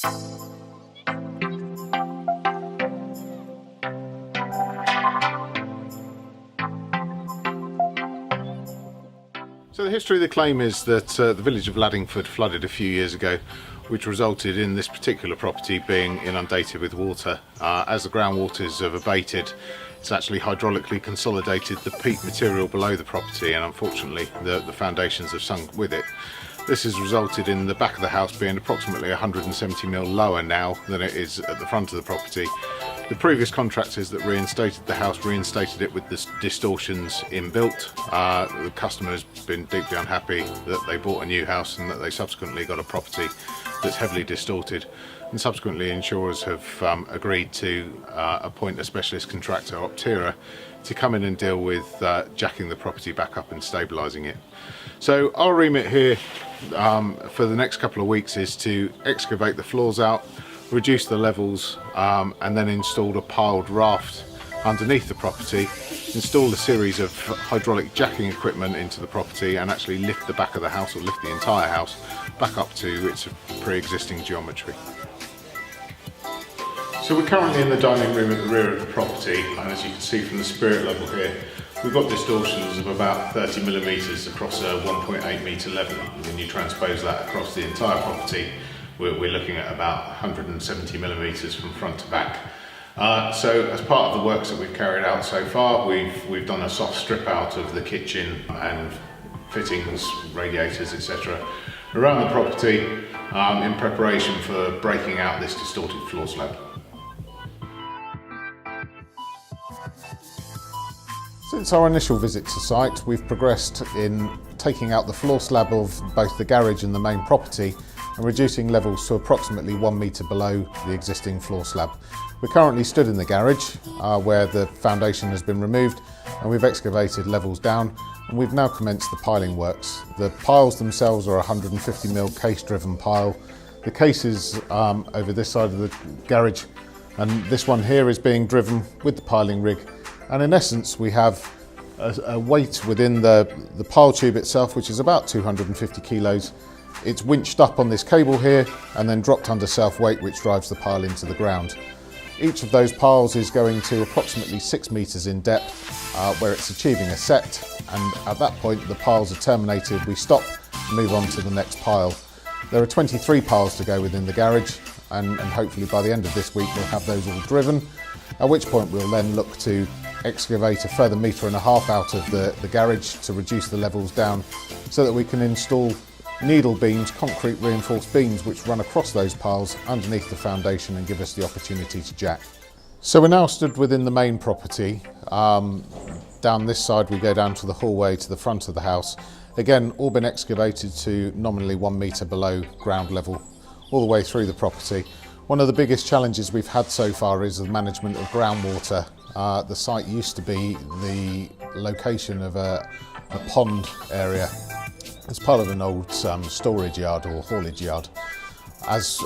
So the history of the claim is that the village of Laddingford flooded a few years ago, which resulted in this particular property being inundated with water. As the groundwaters have abated, it's actually hydraulically consolidated the peat material below the property, and unfortunately the foundations have sunk with it. This has resulted in the back of the house being approximately 170mm lower now than it is at the front of the property. The previous contractors that reinstated the house reinstated it with the distortions inbuilt. The customer has been deeply unhappy that they bought a new house and that they subsequently got a property that's heavily distorted, and subsequently insurers have agreed to appoint a specialist contractor, Optera, to come in and deal with jacking the property back up and stabilising it. So our remit here for the next couple of weeks is to excavate the floors out, reduce the levels, and then install a piled raft underneath the property, install a series of hydraulic jacking equipment into the property, and actually lift the back of the house, or lift the entire house back up to its pre-existing geometry. So we're currently in the dining room at the rear of the property, and as you can see from the spirit level here, we've got distortions of about 30mm across a 1.8 metre level. When you transpose that across the entire property, we're looking at about 170mm from front to back. So as part of the works that we've carried out so far, we've done a soft strip out of the kitchen and fittings, radiators, etc. around the property in preparation for breaking out this distorted floor slab. Since our initial visit to site, we've progressed in taking out the floor slab of both the garage and the main property and reducing levels to approximately 1 metre below the existing floor slab. We're currently stood in the garage where the foundation has been removed, and we've excavated levels down, and we've now commenced the piling works. The piles themselves are a 150mm case driven pile. The case is over this side of the garage, and this one here is being driven with the piling rig. And in essence, we have a weight within the pile tube itself, which is about 250 kilos. It's winched up on this cable here and then dropped under self-weight, which drives the pile into the ground. Each of those piles is going to approximately 6 metres in depth, where it's achieving a set, and at that point the piles are terminated. We stop and move on to the next pile. There are 23 piles to go within the garage, and hopefully by the end of this week we'll have those all driven, at which point we'll then look to excavate a further 1.5 metres out of the garage to reduce the levels down, so that we can install needle beams, concrete reinforced beams, which run across those piles underneath the foundation and give us the opportunity to jack. So we're now stood within the main property. Down this side we go down to the hallway to the front of the house. Again, all been excavated to nominally 1 metre below ground level all the way through the property. One of the biggest challenges we've had so far is the management of groundwater. The site used to be the location of a pond area as part of an old storage yard or haulage yard. As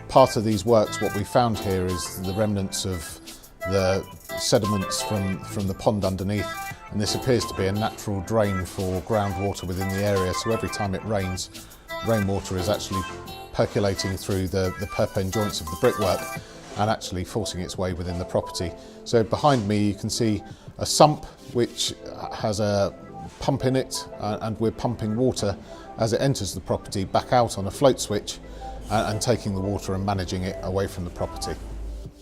part of these works, what we found here is the remnants of the sediments from the pond underneath, and this appears to be a natural drain for groundwater within the area. So every time it rains, rainwater is actually percolating through the perpen joints of the brickwork and actually forcing its way within the property. So behind me you can see a sump which has a pump in it, and we're pumping water as it enters the property back out on a float switch and taking the water and managing it away from the property.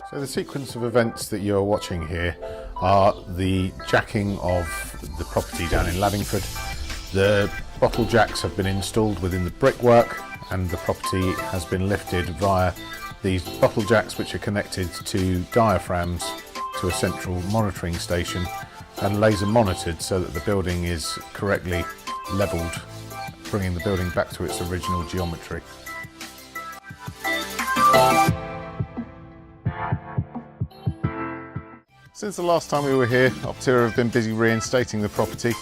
So the sequence of events that you're watching here are the jacking of the property down in Laddingford. The bottle jacks have been installed within the brickwork, and the property has been lifted via these bottle jacks, which are connected to diaphragms to a central monitoring station and laser monitored so that the building is correctly levelled, bringing the building back to its original geometry. Since the last time we were here, Optera have been busy reinstating the property.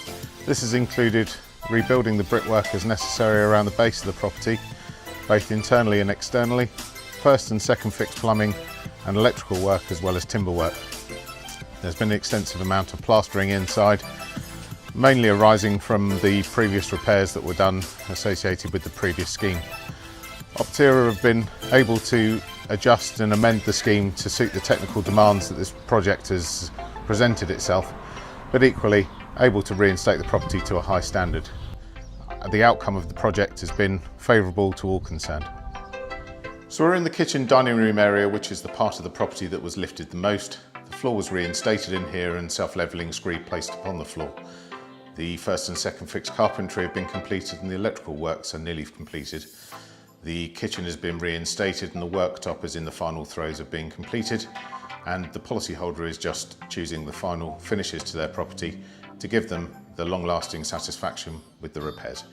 This has included rebuilding the brickwork as necessary around the base of the property, both internally and externally, first and second fix plumbing and electrical work, as well as timber work. There's been an extensive amount of plastering inside, mainly arising from the previous repairs that were done associated with the previous scheme. Optera have been able to adjust and amend the scheme to suit the technical demands that this project has presented itself, but equally able to reinstate the property to a high standard. The outcome of the project has been favourable to all concerned. So we're in the kitchen dining room area, which is the part of the property that was lifted the most. The floor was reinstated in here and self-levelling screed placed upon the floor. The first and second fixed carpentry have been completed and the electrical works are nearly completed. The kitchen has been reinstated and the worktop is in the final throes of being completed, and the policyholder is just choosing the final finishes to their property to give them the long-lasting satisfaction with the repairs.